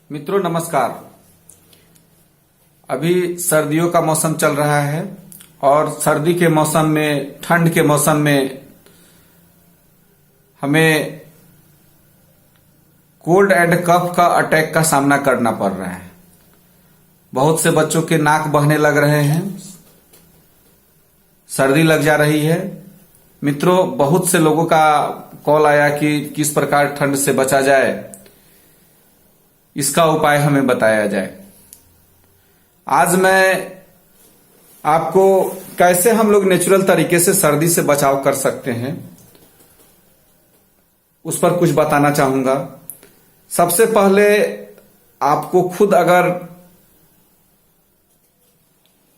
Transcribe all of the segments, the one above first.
मित्रों नमस्कार। अभी सर्दियों का मौसम चल रहा है और सर्दी के मौसम में, ठंड के मौसम में हमें कोल्ड एंड कफ का अटैक का सामना करना पड़ रहा है। बहुत से बच्चों के नाक बहने लग रहे हैं, सर्दी लग जा रही है। मित्रों, बहुत से लोगों का कॉल आया कि किस प्रकार ठंड से बचा जाए, इसका उपाय हमें बताया जाए। आज मैं आपको कैसे हम लोग नेचुरल तरीके से सर्दी से बचाव कर सकते हैं उस पर कुछ बताना चाहूंगा। सबसे पहले आपको खुद अगर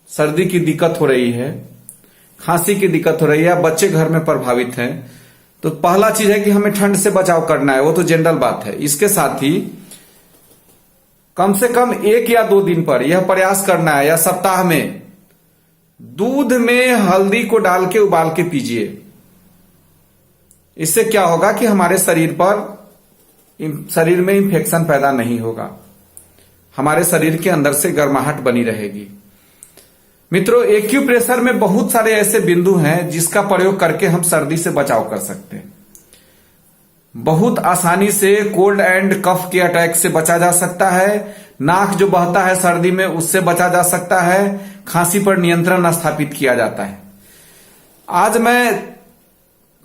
सर्दी की दिक्कत हो रही है, खांसी की दिक्कत हो रही है, बच्चे घर में प्रभावित हैं, तो पहला चीज है कि हमें ठंड से बचाव करना है। वो तो जनरल बात है। इसके साथ ही कम से कम 1 या 2 दिन पर यह प्रयास करना है, या सप्ताह में दूध में हल्दी को डाल के उबाल के पीजिए। इससे क्या होगा कि हमारे शरीर में इंफेक्शन पैदा नहीं होगा, हमारे शरीर के अंदर से गर्माहट बनी रहेगी। मित्रों, एक्यूप्रेशर में बहुत सारे ऐसे बिंदु हैं जिसका प्रयोग करके हम सर्दी से बचाव कर सकते हैं। बहुत आसानी से कोल्ड एंड कफ के अटैक से बचा जा सकता है। नाक जो बहता है सर्दी में, उससे बचा जा सकता है। खांसी पर नियंत्रण स्थापित किया जाता है। आज मैं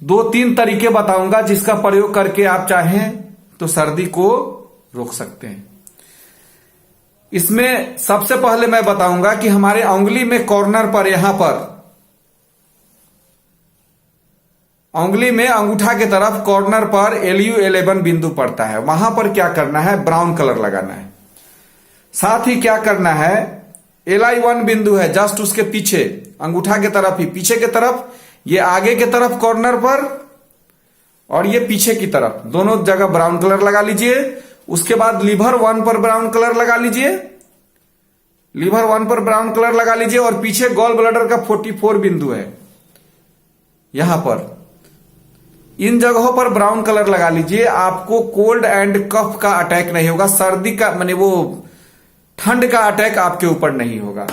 2-3 तरीके बताऊंगा जिसका प्रयोग करके आप चाहें तो सर्दी को रोक सकते हैं। इसमें सबसे पहले मैं बताऊंगा कि हमारे उंगली में कॉर्नर पर, यहां पर उंगली में अंगूठा के तरफ कॉर्नर पर LU11 बिंदु पड़ता है। वहां पर क्या करना है, ब्राउन कलर लगाना है। साथ ही क्या करना है, LI1 बिंदु है जस्ट उसके पीछे, अंगूठा के तरफ ही पीछे के तरफ, ये आगे के तरफ कॉर्नर पर और ये पीछे की तरफ, दोनों जगह ब्राउन कलर लगा लीजिए। उसके बाद लीवर 1 पर ब्राउन कलर लगा लीजिए, लीवर 1 पर ब्राउन कलर लगा लीजिए। और पीछे गॉल ब्लैडर का 44 बिंदु है, यहां पर इन जगहों पर ब्राउन कलर लगा लीजिए। आपको कोल्ड एंड कफ का अटैक नहीं होगा, सर्दी का माने वो ठंड का अटैक आपके ऊपर नहीं होगा।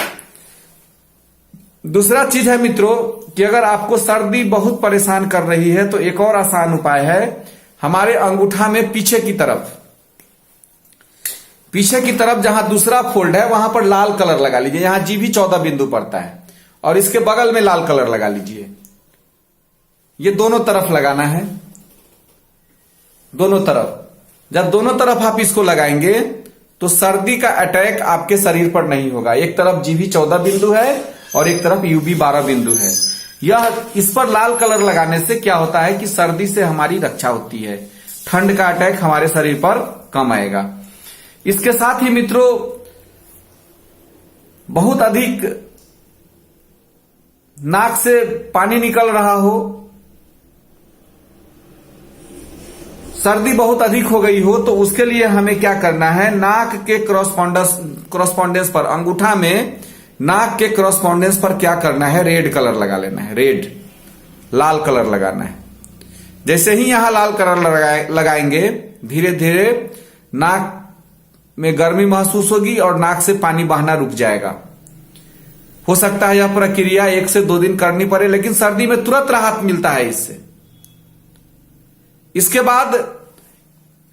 दूसरा चीज है मित्रों कि अगर आपको सर्दी बहुत परेशान कर रही है तो एक और आसान उपाय है। हमारे अंगूठा में पीछे की तरफ जहां दूसरा फोल्ड है वहां पर लाल कलर लगा लीजिए। यहां GB 14 बिंदु पड़ता है और इसके बगल में लाल कलर लगा लीजिए। ये दोनों तरफ लगाना है, दोनों तरफ। जब दोनों तरफ आप इसको लगाएंगे तो सर्दी का अटैक आपके शरीर पर नहीं होगा। एक तरफ GB 14 बिंदु है और एक तरफ UV 12 बिंदु है। इस पर लाल कलर लगाने से क्या होता है कि सर्दी से हमारी रक्षा होती है, ठंड का अटैक हमारे शरीर पर कम आएगा। इसके साथ ही मित्रों, बहुत अधिक नाक से पानी निकल रहा हो, सर्दी बहुत अधिक हो गई हो, तो उसके लिए हमें क्या करना है, नाक के क्रॉसपॉन्डेंस पर, अंगूठा में नाक के क्रॉसपॉन्डेंस पर क्या करना है, रेड कलर लगा लेना है। रेड, लाल कलर लगाना है। जैसे ही यहां लाल कलर लगाएंगे, धीरे धीरे नाक में गर्मी महसूस होगी और नाक से पानी बहना रुक जाएगा। हो सकता है यह प्रक्रिया 1 से 2 दिन करनी पड़े, लेकिन सर्दी में तुरंत राहत मिलता है इससे। इसके बाद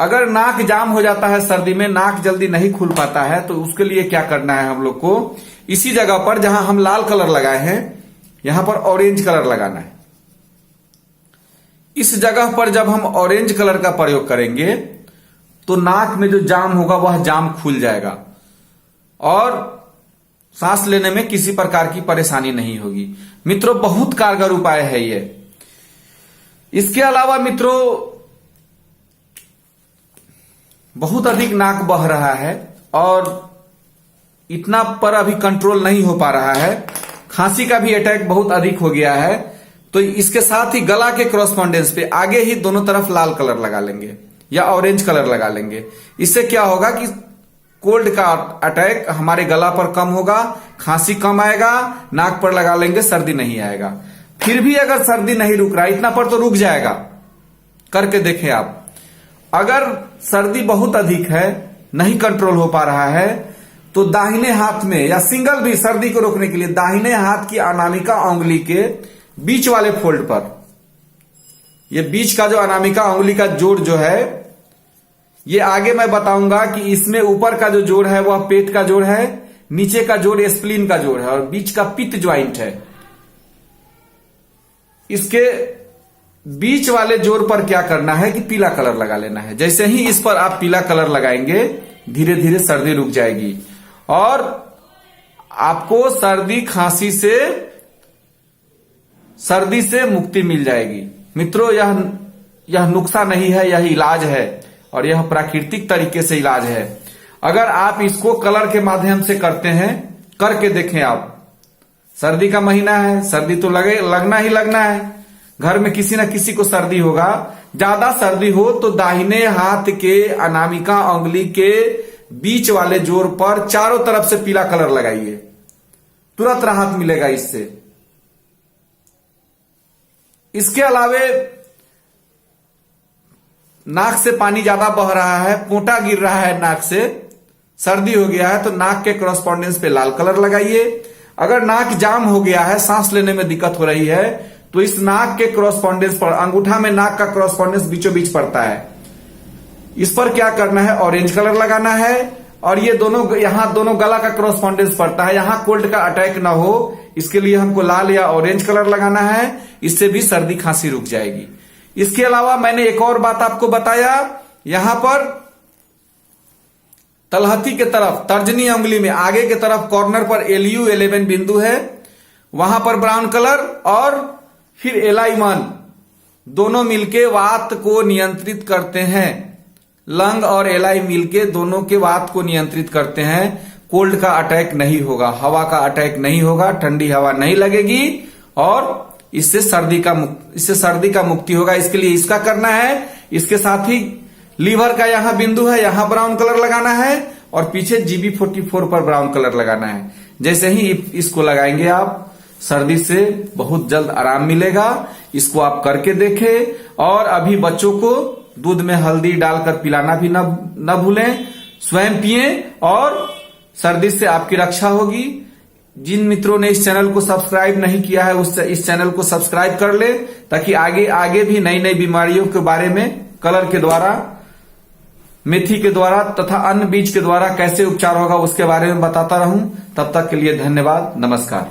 अगर नाक जाम हो जाता है सर्दी में, नाक जल्दी नहीं खुल पाता है, तो उसके लिए क्या करना है, हम लोग को इसी जगह पर जहां हम लाल कलर लगाए हैं, यहां पर ऑरेंज कलर लगाना है। इस जगह पर जब हम ऑरेंज कलर का प्रयोग करेंगे तो नाक में जो जाम होगा वह जाम खुल जाएगा और सांस लेने में किसी प्रकार की परेशानी नहीं होगी। मित्रों, बहुत कारगर उपाय है ये। इसके अलावा मित्रों, बहुत अधिक नाक बह रहा है और इतना पर अभी कंट्रोल नहीं हो पा रहा है, खांसी का भी अटैक बहुत अधिक हो गया है, तो इसके साथ ही गला के क्रॉसपॉन्डेंस पे आगे ही दोनों तरफ लाल कलर लगा लेंगे या ऑरेंज कलर लगा लेंगे। इससे क्या होगा कि कोल्ड का अटैक हमारे गला पर कम होगा, खांसी कम आएगा, नाक पर लगा लेंगे, सर्दी नहीं आएगा। फिर भी अगर सर्दी नहीं रुक रहा, इतना पर तो रुक जाएगा, करके देखें आप। अगर सर्दी बहुत अधिक है, नहीं कंट्रोल हो पा रहा है तो दाहिने हाथ में या सिंगल भी सर्दी को रोकने के लिए दाहिने हाथ की अनामिका उंगली के बीच वाले फोल्ड पर, ये बीच का जो अनामिका उंगली का जोड़ जो है, ये आगे मैं बताऊंगा कि इसमें ऊपर का जो जोड़ है वह पेट का जोड़ है, नीचे का जोड़ स्प्लीन का जोड़ है और बीच का पित्त ज्वाइंट है। इसके बीच वाले जोड़ पर क्या करना है कि पीला कलर लगा लेना है। जैसे ही इस पर आप पीला कलर लगाएंगे धीरे धीरे सर्दी रुक जाएगी और आपको सर्दी से मुक्ति मिल जाएगी। मित्रों, यह नुस्खा नहीं है, यह इलाज है और यह प्राकृतिक तरीके से इलाज है। अगर आप इसको कलर के माध्यम से करते हैं, करके देखें आप। सर्दी का महीना है, सर्दी तो लगना ही लगना है। घर में किसी न किसी को सर्दी होगा। ज्यादा सर्दी हो तो दाहिने हाथ के अनामिका उंगली के बीच वाले जोड़ पर चारों तरफ से पीला कलर लगाइए, तुरंत राहत मिलेगा इससे। इसके अलावे नाक से पानी ज्यादा बह रहा है, पोंटा गिर रहा है नाक से, सर्दी हो गया है तो नाक के कॉरस्पॉन्डेंस पे लाल कलर लगाइए। अगर नाक जाम हो गया है, सांस लेने में दिक्कत हो रही है, तो इस नाक के कॉरस्पॉन्डेंस पर, अंगूठा में नाक का कॉरस्पॉन्डेंस बीचों बीच पड़ता है, इस पर क्या करना है, ऑरेंज कलर लगाना है। और ये दोनों, यहां दोनों गला का कॉरस्पॉन्डेंस पड़ता है, यहां कोल्ड का अटैक ना हो इसके लिए हमको लाल या ऑरेंज कलर लगाना है। इससे भी सर्दी खांसी रुक जाएगी। इसके अलावा मैंने एक और बात आपको बताया, यहां पर तलहथी के तरफ, तर्जनी उंगली में आगे के तरफ कॉर्नर पर LU11 बिंदु है, वहां पर ब्राउन कलर और फिर LI1 दोनों मिलके वात को नियंत्रित करते हैं। लंग और LI मिलके दोनों के वात को नियंत्रित करते हैं। कोल्ड का अटैक नहीं होगा, हवा का अटैक नहीं होगा, ठंडी हवा नहीं लगेगी और इससे सर्दी का मुक्ति होगा। इसके लिए इसका करना है। इसके साथ ही लीवर का यहां बिंदु है, यहां ब्राउन कलर लगाना है और पीछे GB44 पर ब्राउन कलर लगाना है। जैसे ही इसको लगाएंगे आप, सर्दी से बहुत जल्द आराम मिलेगा। इसको आप करके देखें और अभी बच्चों को दूध में हल्दी डालकर पिलाना भी न भूलें, स्वयं पिएं और सर्दी से आपकी रक्षा होगी। जिन मित्रों ने इस चैनल को सब्सक्राइब नहीं किया है इस चैनल को सब्सक्राइब कर ले, ताकि आगे भी नई नई बीमारियों के बारे में कलर के द्वारा, मेथी के द्वारा तथा अन्य बीज के द्वारा कैसे उपचार होगा उसके बारे में बताता रहूं। तब तक के लिए धन्यवाद, नमस्कार।